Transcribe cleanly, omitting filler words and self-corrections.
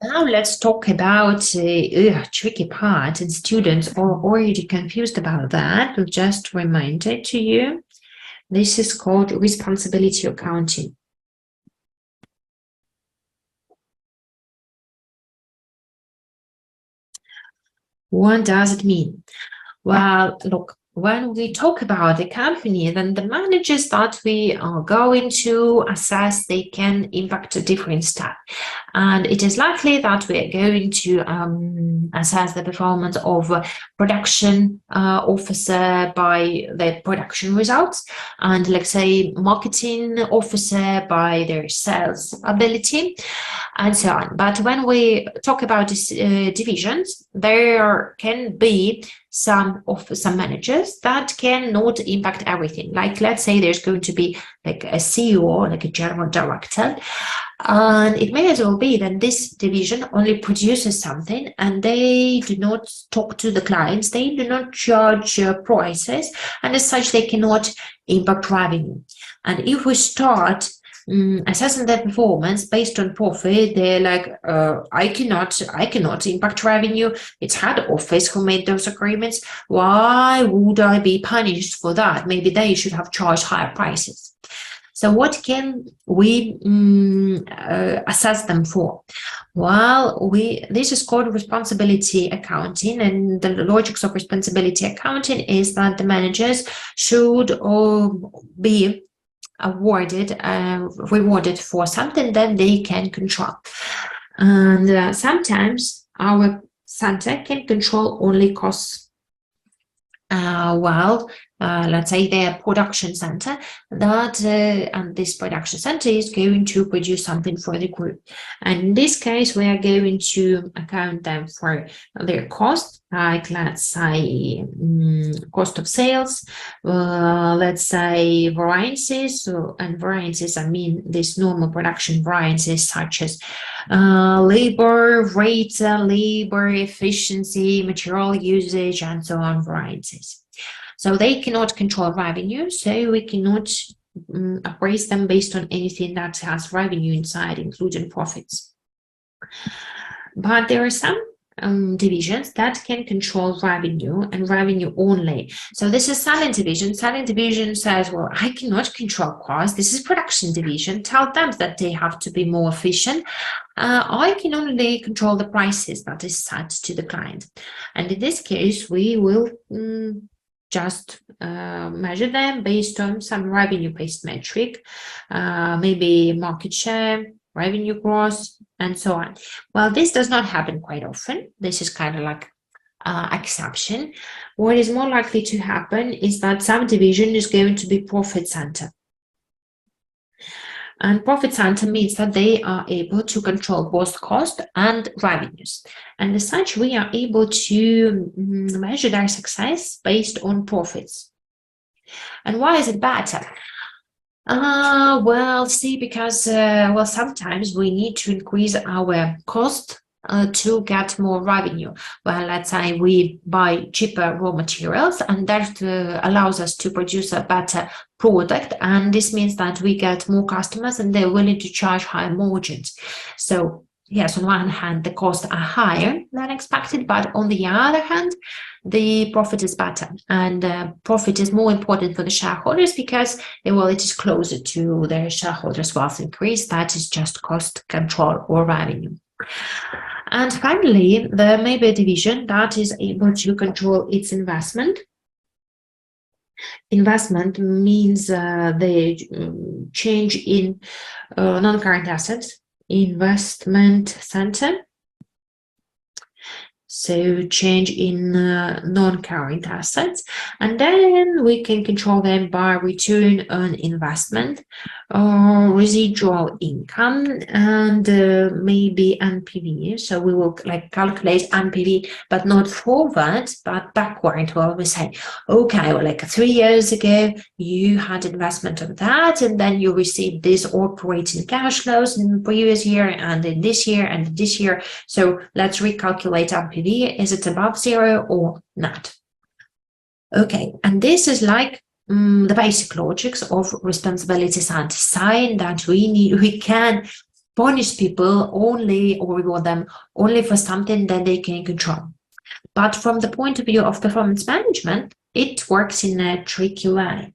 Now let's talk about a tricky part, and students are already confused about that. We'll just remind it to you. This is called responsibility accounting. What does it mean? Well, look, when we talk about the company, then the managers that we are going to assess, they can impact a different stuff. And it is likely that we are going to assess the performance of a production officer by the production results, and let's say marketing officer by their sales ability, and so on. But when we talk about divisions, there can be some managers that cannot impact everything. Like, let's say there's going to be like a CEO, like a general director, and it may as well be that this division only produces something and they do not talk to the clients, they do not charge prices, and as such they cannot impact revenue. And if we start assessing their performance based on profit, they're like, I cannot impact revenue. It's head office who made those agreements. Why would I be punished for that? Maybe they should have charged higher prices. So what can we assess them for? Well, this is called responsibility accounting, and the logics of responsibility accounting is that the managers should be rewarded for something that they can control. And sometimes our center can control only costs. Let's say their production center, and this production center is going to produce something for the group. And in this case, we are going to account them for their cost, like let's say cost of sales, let's say variances, and variances, I mean this normal production variances such as labor rate, labor efficiency, material usage, and so on variances. So they cannot control revenue, so we cannot appraise them based on anything that has revenue inside, including profits. But there are some divisions that can control revenue and revenue only. So this is selling division. Selling division says, well, I cannot control cost. This is production division. Tell them that they have to be more efficient. I can only control the prices that is set to the client. And in this case, we will just measure them based on some revenue-based metric, maybe market share, revenue growth, and so on. Well, this does not happen quite often. This is kind of like exception. What is more likely to happen is that some division is going to be profit center. And profit center means that they are able to control both cost and revenues. And as such, we are able to measure their success based on profits. And why is it better? Well, see, because, sometimes we need to increase our cost to get more revenue. Well, let's say we buy cheaper raw materials, and that allows us to produce a better product, and this means that we get more customers and they're willing to charge higher margins. So yes, on one hand the costs are higher than expected, but on the other hand the profit is better, and profit is more important for the shareholders because it is closer to their shareholders' wealth increase. That is just cost control or revenue. And finally, there may be a division that is able to control its investment. Investment means the change in non-current assets, investment center. So change in non-current assets, and then we can control them by return on investment, residual income, and maybe NPV. So we will calculate NPV, but not forward, but backward. Well, we say, okay, well, 3 years ago you had investment of that, and then you received these operating cash flows in the previous year, and in this year, and this year. So let's recalculate NPV. Is it above zero or not? Okay, and this is like the basic logics of responsibility center, sign that we can punish people only or reward them only for something that they can control. But from the point of view of performance management, it works in a tricky way.